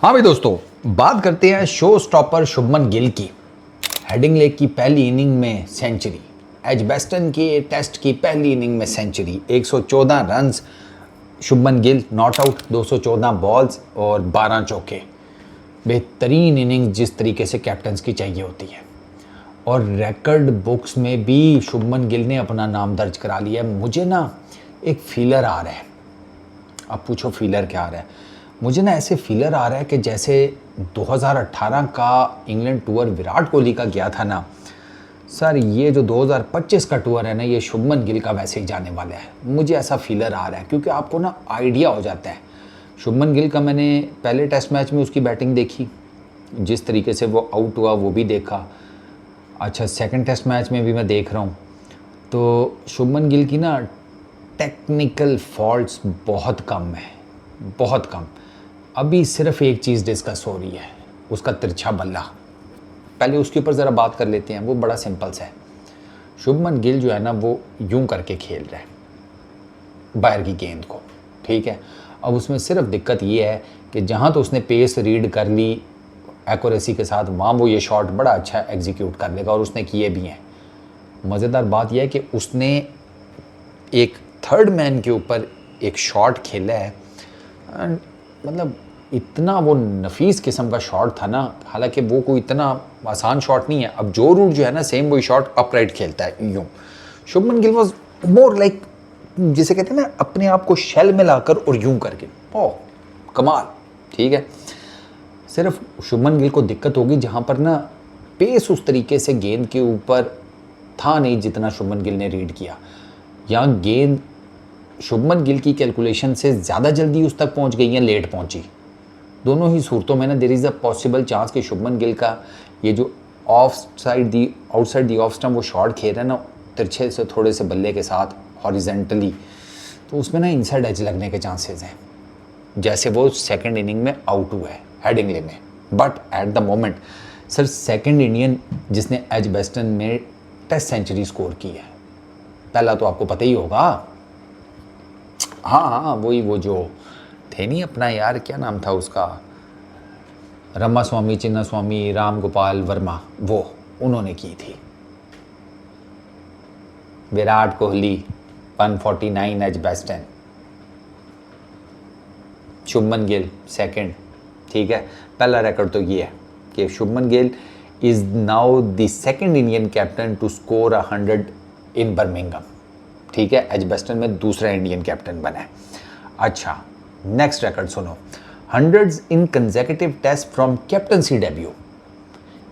हाँ भाई दोस्तों, बात करते हैं शो स्टॉपर शुभमन गिल की। हेडिंग्ले की पहली इनिंग में सेंचुरी, एजबेस्टन के टेस्ट की पहली इनिंग में century, 114 runs, Shubman Gill not out, 214 balls और 12 चौके। बेहतरीन इनिंग जिस तरीके से कैप्टन्स की चाहिए होती है, और रिकॉर्ड बुक्स में भी शुभमन गिल ने अपना नाम दर्ज करा लिया है। मुझे ना एक फीलर आ रहा है। अब पूछो फीलर क्या आ रहा है? मुझे ना ऐसे फीलर आ रहा है कि जैसे 2018 का इंग्लैंड टूर विराट कोहली का गया था ना सर, ये जो 2025 का टूर है ना, ये शुभमन गिल का वैसे ही जाने वाला है। मुझे ऐसा फीलर आ रहा है क्योंकि आपको ना आइडिया हो जाता है। शुभमन गिल का मैंने पहले टेस्ट मैच में उसकी बैटिंग देखी, जिस तरीके से वो आउट हुआ वो भी देखा। अच्छा, सेकंड टेस्ट मैच में भी मैं देख रहा हूँ तो शुभमन गिल की ना टेक्निकल फॉल्ट्स बहुत कम है, बहुत कम। अभी सिर्फ एक चीज़ डिस्कस हो रही है, उसका तिरछा बल्ला। पहले उसके ऊपर ज़रा बात कर लेते हैं। वो बड़ा सिंपल सा है। शुभमन गिल जो है ना, वो यूं करके खेल रहा है बाहर की गेंद को, ठीक है। अब उसमें सिर्फ दिक्कत ये है कि जहाँ तो उसने पेस रीड कर ली एक्यूरेसी के साथ, वहाँ वो ये शॉट बड़ा अच्छा एग्जीक्यूट कर लेगा, और उसने किए भी हैं। मज़ेदार बात यह है कि उसने एक थर्ड मैन के ऊपर एक शॉट खेला है, मतलब इतना वो नफीस किस्म का शॉट था ना। हालांकि वो कोई इतना आसान शॉट नहीं है। अब जो रूट जो है ना, सेम वही शॉट अपराइट खेलता है यूँ। Shubman Gill was more like, जिसे कहते हैं ना, अपने आप को शेल में लाकर और यूं करके। ओह कमाल, ठीक है। सिर्फ शुभमन गिल को दिक्कत होगी जहाँ पर ना पेस उस तरीके से गेंद के ऊपर था नहीं जितना शुभमन गिल ने रीड किया। यहाँ गेंद शुभमन गिल की कैलकुलेशन से ज़्यादा जल्दी उस तक पहुँच गई या लेट पहुँची। दोनों ही सूरतों में ना there is a possible chance कि शुभमन गिल का ये जो आउटसाइड दी ऑफ स्टंप वो शॉट खेल रहा है ना, तिरछे से थोड़े से बल्ले के साथ हॉरिजेंटली, तो उसमें ना इनसाइड एज लगने के चांसेस हैं, जैसे वो सेकंड इनिंग में आउट हुआ है हेडिंग्ले में। But at the moment sir, second Indian जिसने एजबेस्टन में टेस्ट सेंचुरी स्कोर की है, पहला तो आपको पता ही होगा। हाँ, वही वो जो थे नहीं अपना, यार क्या नाम था उसका, रमा स्वामी, चिन्ना स्वामी, राम गोपाल वर्मा, वो उन्होंने की थी। विराट कोहली 149 एजबेस्टन, शुभमन गिल सेकंड, ठीक है। पहला रिकॉर्ड तो ये है कि Shubman Gill is now the second Indian captain to score 100 in Birmingham, ठीक है। एजबेस्टन में दूसरा इंडियन कैप्टन बना है। अच्छा, नेक्स्ट रिकॉर्ड सुनो, 100 in consecutive test from captaincy debut.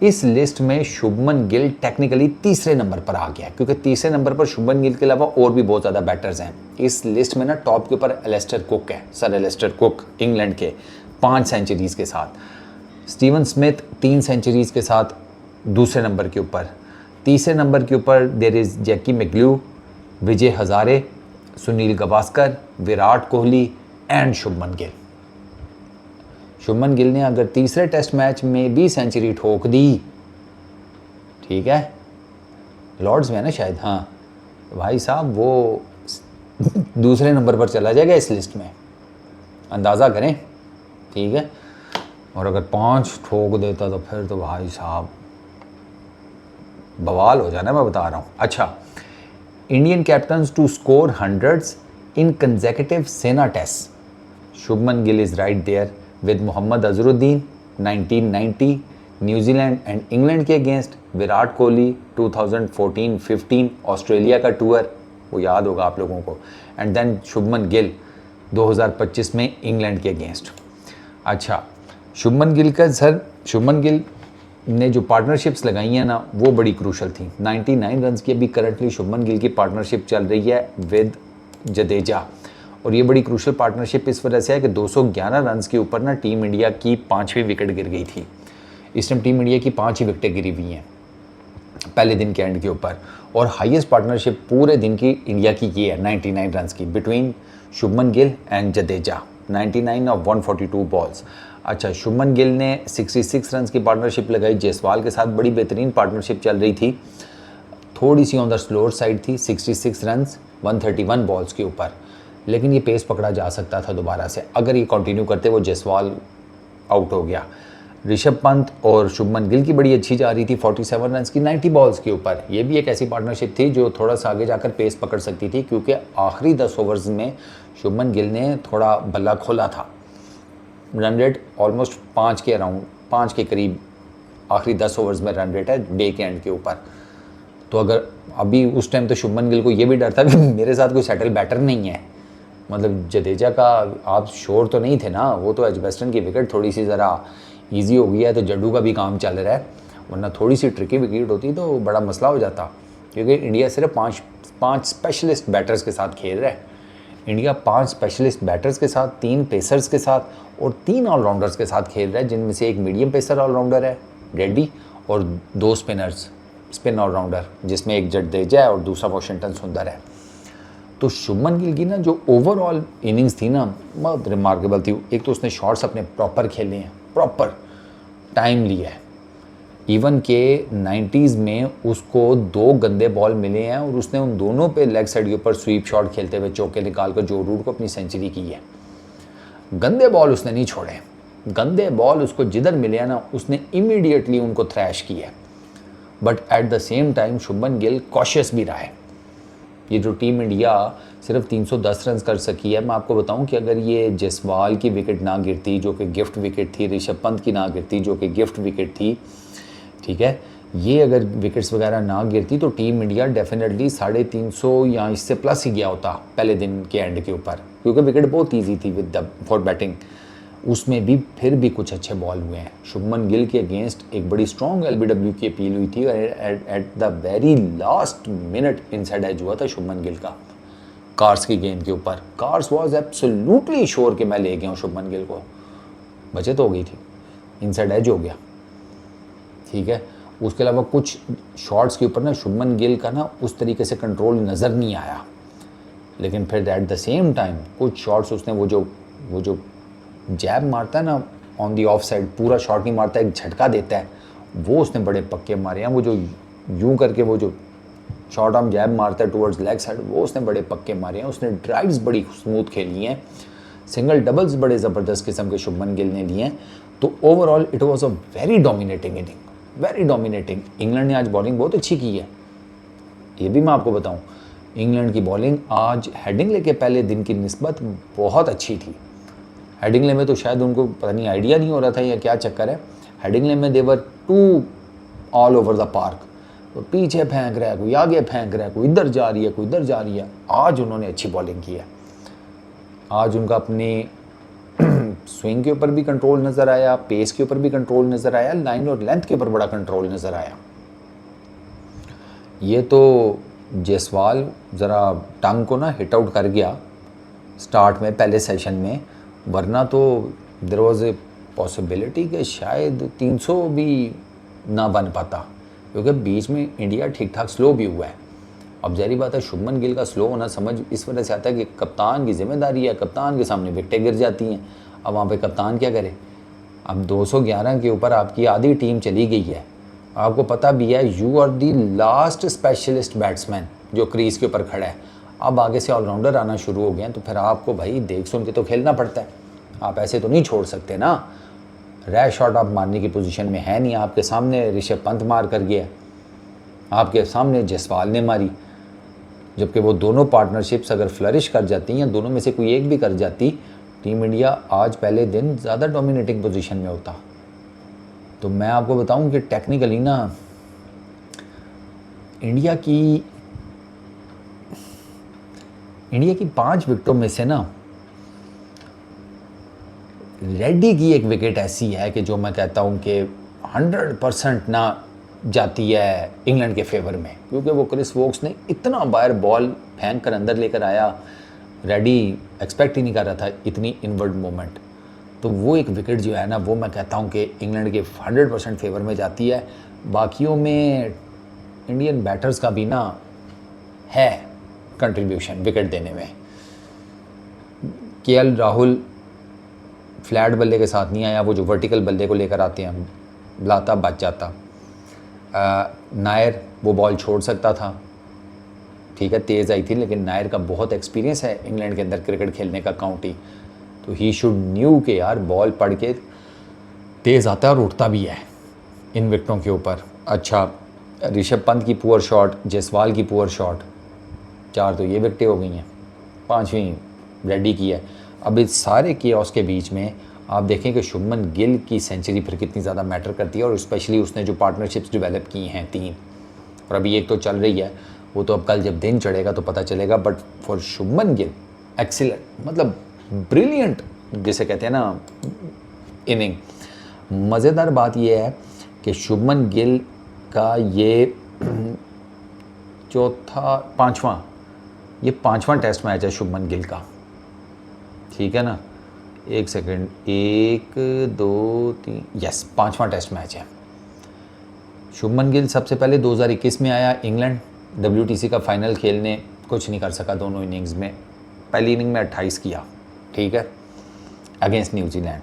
इस लिस्ट में शुभमन गिल टेक्निकली तीसरे नंबर पर आ गया, क्योंकि तीसरे नंबर पर शुभमन गिल के अलावा और भी बहुत ज़्यादा बैटर्स हैं इस लिस्ट में ना। टॉप के ऊपर एलिस्टर कुक है, सर एलिस्टर कुक, इंग्लैंड के, 5 सेंचुरीज़ के साथ। स्टीवन स्मिथ 3 सेंचुरीज़ के साथ दूसरे नंबर के ऊपर। तीसरे नंबर के ऊपर there is Jackie McGlew, Vijay Hazare, Sunil Gavaskar, Virat Kohli and Shubman Gill. Shubman Gill ने अगर तीसरे टेस्ट मैच में भी सेंचुरी ठोक दी, ठीक है, लॉर्ड्स में है ना शायद, हाँ भाई साहब, वो दूसरे नंबर पर चला जाएगा इस लिस्ट में, अंदाज़ा करें, ठीक है। और अगर 5 ठोक देता तो फिर तो भाई साहब बवाल हो जाना, मैं बता रहा हूँ। अच्छा, Indian captains to score 100 in consecutive SENA test, Shubman Gill is right there with Mohammed Azharuddin 1990 New Zealand and England के अगेंस्ट, विराट कोहली 2014-15 ऑस्ट्रेलिया का टूर, वो याद होगा आप लोगों को, एंड देन शुभमन गिल 2025 में इंग्लैंड के अगेंस्ट। अच्छा, शुभमन गिल का सर, शुभमन गिल ने जो पार्टनरशिप्स लगाई हैं ना, वो बड़ी क्रूशल थी। 99 रन्स की अभी करंटली शुभमन गिल की पार्टनरशिप चल रही है विद जडेजा, और ये बड़ी क्रूशल पार्टनरशिप इस वजह से है कि 211 रन्स के ऊपर ना टीम इंडिया की 5वीं विकेट गिर गई थी। इस टाइम टीम इंडिया की 5 ही विकेटें गिरी हुई हैं पहले दिन के एंड के ऊपर, और हाईएस्ट पार्टनरशिप पूरे दिन की इंडिया की ये है 99 रन्स की, between Shubman Gill and Jadeja, 99 of 142 balls. अच्छा, शुभमन गिल ने 66 रन्स की पार्टनरशिप लगाई जायसवाल के साथ, बड़ी बेहतरीन पार्टनरशिप चल रही थी, थोड़ी सी ऑन द स्लोअर साइड थी, 66 रन्स 131 बॉल्स के ऊपर, लेकिन ये पेस पकड़ा जा सकता था दोबारा से अगर ये कंटिन्यू करते। वो जायसवाल आउट हो गया। ऋषभ पंत और शुभमन गिल की बड़ी अच्छी जा रही थी 47 रन की 90 बॉल्स के ऊपर। ये भी एक ऐसी पार्टनरशिप थी जो थोड़ा सा आगे जाकर पेस पकड़ सकती थी, क्योंकि आखिरी 10 ओवर्स में शुभमन गिल ने थोड़ा बल्ला खोला था। रन रेट ऑलमोस्ट 5 के अराउंड, 5 के करीब आखिरी 10 ओवर्स में रन रेट है डे के एंड के ऊपर। तो अगर अभी उस टाइम तो शुभमन गिल को ये भी डर था कि मेरे साथ कोई सेटल बैटर नहीं है, मतलब जडेजा का आप श्योर तो नहीं थे ना, वो तो एजबेस्टन की विकेट थोड़ी सी ज़रा ईजी हो गई है, तो जड्डू का भी काम चल रहा है, वरना थोड़ी सी ट्रिकी विकेट होती तो बड़ा मसला हो जाता, क्योंकि इंडिया सिर्फ पाँच स्पेशलिस्ट बैटर्स के साथ खेल रहा है। इंडिया 5 स्पेशलिस्ट बैटर्स के साथ, 3 पेसर्स के साथ और 3 ऑलराउंडर्स के साथ खेल रहा है, जिनमें से एक मीडियम पेसर ऑलराउंडर है रेड्डी और 2 स्पिनर्स स्पिन ऑलराउंडर, जिसमें एक जडेजा है और दूसरा वॉशिंगटन सुंदर है। तो शुभमन गिल की ना जो ओवरऑल इनिंग्स थी ना, बहुत रिमार्केबल थी। एक तो उसने शॉट्स अपने प्रॉपर खेले हैं, प्रॉपर टाइम लिया है। इवन के 90s में उसको 2 गंदे बॉल मिले हैं और उसने उन दोनों पे लेग साइड के ऊपर स्वीप शॉट खेलते हुए चौके निकाल कर जो रूट को अपनी सेंचुरी की है। गंदे बॉल उसने नहीं छोड़े, गंदे बॉल उसको जिधर मिले हैं ना, उसने इमीडिएटली उनको थ्रैश किया है। But at the same time Shubman Gill cautious भी रहा है। ये जो टीम इंडिया सिर्फ 310 रन कर सकी है, मैं आपको बताऊं कि अगर ये जयसवाल की विकेट ना गिरती जो कि गिफ्ट विकेट थी, ऋषभ पंत की ना गिरती जो कि गिफ्ट विकेट थी, ठीक है, ये अगर विकेट्स वगैरह ना गिरती तो टीम इंडिया डेफिनेटली 350 या इससे प्लस ही गया होता पहले दिन के एंड के ऊपर, क्योंकि विकेट बहुत ईजी थी विद द फॉर बैटिंग। उसमें भी फिर भी कुछ अच्छे बॉल हुए हैं। शुभमन गिल के अगेंस्ट एक बड़ी स्ट्रॉन्ग एलबीडब्ल्यू की अपील हुई थी, at the very last minute inside edge हुआ था शुभमन गिल का कार्स की गेंद के ऊपर। कार्स वाज एब्सोल्युटली श्योर कि मैं ले गया हूँ शुभमन गिल को, बचत हो गई थी, इनसाइड एज हो गया, ठीक है। उसके अलावा कुछ शॉट्स के ऊपर ना शुभमन गिल का ना उस तरीके से कंट्रोल नज़र नहीं आया, लेकिन फिर एट द सेम टाइम कुछ शॉट्स उसने वो जो जैब मारता है ना ऑन दी ऑफ साइड, पूरा शॉट नहीं मारता, एक झटका देता है, वो उसने बड़े पक्के मारे हैं। वो जो यूं करके वो जो शॉर्ट आर्म जैब मारता है टुवर्ड्स लेग साइड, वो उसने बड़े पक्के मारे हैं। उसने ड्राइव्स बड़ी स्मूथ खेली हैं, सिंगल डबल्स बड़े ज़बरदस्त किस्म के शुभमन गिल ने लिए हैं। तो overall it was a very dominating inning, very dominating. England ने आज बॉलिंग बहुत अच्छी की है, ये भी मैं आपको बताऊँ। इंग्लैंड की बॉलिंग आज हेडिंगले के पहले दिन की निस्बत बहुत अच्छी थी। हेडिंगले में तो शायद उनको पता नहीं आइडिया नहीं हो रहा था या क्या चक्कर है, हेडिंगले में देवर to all over the park, तो पीछे फेंक रहा है, कोई आगे फेंक रहा है, कोई इधर जा रही है, कोई इधर जा रही है। आज उन्होंने अच्छी बॉलिंग की है, आज उनका अपनी स्विंग के ऊपर भी कंट्रोल नज़र आया, पेस के ऊपर भी कंट्रोल नज़र आया, लाइन और लेंथ के ऊपर बड़ा कंट्रोल नज़र आया। ये तो जयसवाल ज़रा टंग को ना हिट आउट कर गया स्टार्ट में पहले सेशन में, वरना तो देयर वाज ए पॉसिबिलिटी कि शायद 300 भी ना बन पाता, क्योंकि बीच में इंडिया ठीक ठाक स्लो भी हुआ है। अब ज़ाहिर बात है शुभमन गिल का स्लो होना समझ इस वजह से आता है कि कप्तान की जिम्मेदारी है, कप्तान के सामने विकेटें गिर जाती हैं। अब वहाँ पे कप्तान क्या करे? अब 211 के ऊपर आपकी आधी टीम चली गई है, आपको पता भी है you are the last specialist batsman जो क्रीज के ऊपर खड़ा है। अब आगे से ऑलराउंडर आना शुरू हो गए हैं, तो फिर आपको भाई देख सुन के तो खेलना पड़ता है, आप ऐसे तो नहीं छोड़ सकते ना। रैश शॉट आप मारने की पोजीशन में है नहीं, आपके सामने ऋषभ पंत मार कर गया, आपके सामने जयसवाल ने मारी, जबकि वो दोनों पार्टनरशिप्स अगर फ्लरिश कर जाती हैं, दोनों में से कोई एक भी कर जाती, टीम इंडिया आज पहले दिन ज़्यादा डोमिनेटिंग पोजीशन में होता। तो मैं आपको बताऊं कि टेक्निकली ना इंडिया की 5 विकेटों में से ना रेड्डी की एक विकेट ऐसी है कि जो मैं कहता हूं कि 100% ना जाती है इंग्लैंड के फेवर में, क्योंकि वो क्रिस वोक्स ने इतना बार बॉल फेंक कर अंदर लेकर आया, रेड्डी एक्सपेक्ट ही नहीं कर रहा था इतनी इनवर्ड मोमेंट। तो वो एक विकेट जो है ना, वो मैं कहता हूँ कि इंग्लैंड के 100% फेवर में जाती है। बाकियों में इंडियन बैटर्स का भी ना है कंट्रीब्यूशन विकेट देने में। केएल राहुल फ्लैट बल्ले के साथ नहीं आया, वो जो वर्टिकल बल्ले को लेकर आते हैं, लाता बच जाता। नायर वो बॉल छोड़ सकता था, ठीक है, तेज़ आई थी, लेकिन नायर का बहुत एक्सपीरियंस है इंग्लैंड के अंदर क्रिकेट खेलने का, काउंटी, तो ही शुड न्यू के यार बॉल पढ़ के तेज़ आता है और उठता भी है इन विकेटों के ऊपर। अच्छा, ऋषभ पंत की पुअर शॉट, जायसवाल की पुअर शॉट, 4 तो ये विकेटें हो गई हैं, 5वीं रेडी की है। अब इस सारे कियोस्क के बीच में आप देखें कि शुभमन गिल की सेंचुरी फिर कितनी ज़्यादा मैटर करती है, और स्पेशली उसने जो पार्टनरशिप्स डेवलप की हैं 3, और अभी एक तो चल रही है, वो तो अब कल जब दिन चढ़ेगा तो पता चलेगा। But for Shubman Gill excellent, मतलब ब्रिलियंट जिसे कहते हैं ना इनिंग। मज़ेदार बात यह है कि शुभमन गिल का ये पांचवा टेस्ट मैच है शुभमन गिल का, ठीक है ना। 1 सेकंड, 1 2 3, यस, 5वां टेस्ट मैच है। शुभमन गिल सबसे पहले 2021 में आया इंग्लैंड, WTC का फाइनल खेलने, कुछ नहीं कर सका दोनों इनिंग्स में। पहली इनिंग में 28 किया, ठीक है, अगेंस्ट न्यूजीलैंड।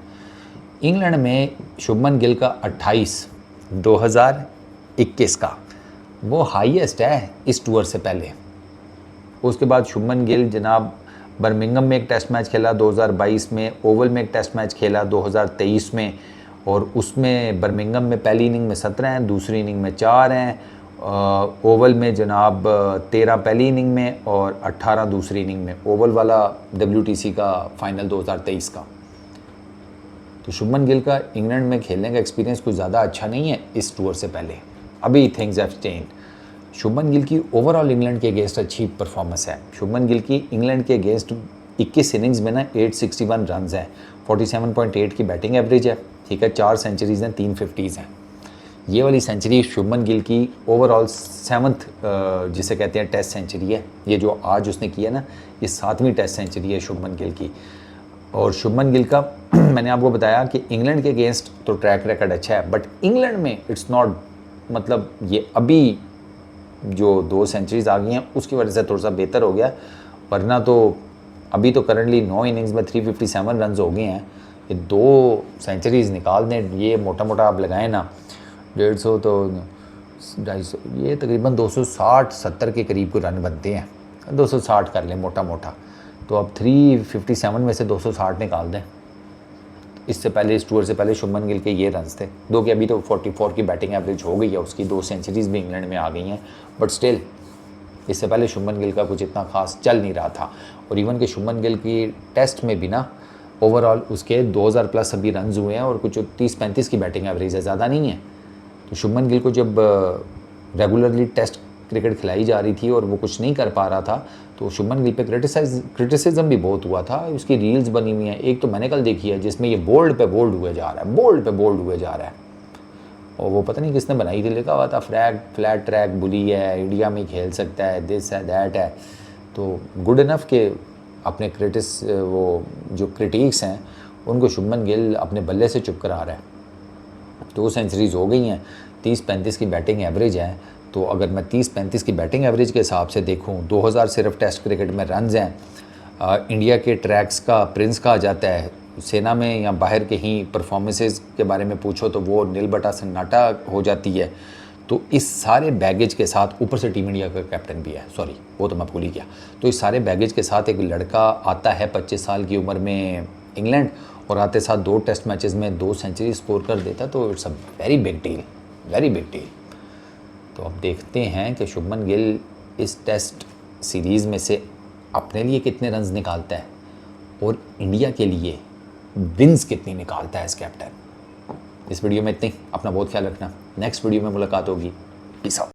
इंग्लैंड में शुभमन गिल का 28 2021 का वो हाईएस्ट है इस टूर से पहले। उसके बाद शुभमन गिल जनाब बर्मिंघम में एक टेस्ट मैच खेला 2022 में, ओवल में एक टेस्ट मैच खेला 2023 में, और उसमें बर्मिंघम में पहली इनिंग में 17 हैं, दूसरी इनिंग में 4 हैं, ओवल में जनाब 13 पहली इनिंग में और 18 दूसरी इनिंग में, ओवल वाला WTC का फाइनल 2023 का। तो शुभमन गिल का इंग्लैंड में खेलने का एक्सपीरियंस कुछ ज़्यादा अच्छा नहीं है इस टूर से पहले, अभी things have changed. Shubman Gill की ओवरऑल इंग्लैंड के अगेंस्ट अच्छी परफॉर्मेंस है। शुभमन गिल की इंग्लैंड के अगेंस्ट 21 इनिंग्स में ना 861 रन हैं, 47.8 की बैटिंग एवरेज है, ठीक है, 4 सेंचुरीज़ हैं, 3 50s हैं। ये वाली सेंचुरी शुभमन गिल की ओवरऑल 7th जिसे कहते हैं टेस्ट सेंचुरी है। ये जो आज उसने किया ना, ये 7वीं टेस्ट सेंचुरी है शुभमन गिल की। और शुभमन गिल का मैंने आपको बताया कि इंग्लैंड के अगेंस्ट तो ट्रैक रिकॉर्ड अच्छा है, बट इंग्लैंड में इट्स नॉट, मतलब ये अभी जो 2 सेंचुरीज़ आ गई हैं उसकी वजह से थोड़ा सा बेहतर हो गया, वरना तो अभी तो करंटली 9 इनिंग्स में 357 रन हो गए हैं। ये 2 सेंचुरीज़ निकाल दें, ये मोटा मोटा आप लगाएं ना, 150 तो 250, ये तकरीबन 260-70 के करीब को रन बनते हैं, 260 कर लें मोटा मोटा, तो अब 357 में से 260 निकाल दें। इससे पहले, इस टूर से पहले शुभमन गिल के ये रन्स थे, दो कि अभी तो 44 की बैटिंग एवरेज हो गई है उसकी, 2 सेंचुरीज़ भी इंग्लैंड में आ गई हैं, बट स्टिल इससे पहले शुभमन गिल का कुछ इतना खास चल नहीं रहा था। और इवन कि शुभमन गिल की टेस्ट में भी ना ओवरऑल उसके 2000 प्लस अभी रन्स हुए हैं और कुछ 30-35 की बैटिंग एवरेज है, ज़्यादा नहीं है। तो शुभमन गिल को जब रेगुलरली टेस्ट क्रिकेट खिलाई जा रही थी और वो कुछ नहीं कर पा रहा था, तो शुभमन गिल पे क्रिटिसिज्म भी बहुत हुआ था। उसकी रील्स बनी हुई हैं, एक तो मैंने कल देखी है जिसमें ये बोल्ड पे बोल्ड हुए जा रहा है, बोल्ड पे बोल्ड हुए जा रहा है, और वो पता नहीं किसने बनाई थी, लिखा हुआ था फ्लैट ट्रैक बुली है, इंडिया में खेल सकता है, दिस है दैट है। तो गुड इनफ के अपने वो जो क्रिटिक्स हैं उनको शुभमन गिल अपने बल्ले से चुप करा रहा है। 2 सेंचुरीज़ हो गई हैं, 30-35 की बैटिंग एवरेज है। तो अगर मैं 30-35 की बैटिंग एवरेज के हिसाब से देखूं, 2000 सिर्फ टेस्ट क्रिकेट में रन्स हैं। इंडिया के ट्रैक्स का प्रिंस कहा जाता है, सेना में या बाहर के ही परफॉर्मेंसेस के बारे में पूछो तो वो नील बटा सन्नाटा हो जाती है। तो इस सारे बैगेज के साथ, ऊपर से टीम इंडिया का कैप्टन भी है, सॉरी वो तो मैं भूल ही गया। तो इस सारे बैगेज के साथ एक लड़का आता है 25 साल की उम्र में इंग्लैंड, और आते साथ 2 टेस्ट मैचेस में 2 सेंचुरी स्कोर कर देता, तो it's a very big deal, very big deal. तो अब देखते हैं कि शुभमन गिल इस टेस्ट सीरीज़ में से अपने लिए कितने रन्स निकालता है और इंडिया के लिए विन्स कितनी निकालता है एज कैप्टन। इस वीडियो में इतनी, अपना बहुत ख्याल रखना, नेक्स्ट वीडियो में मुलाकात होगी, पीस आउट।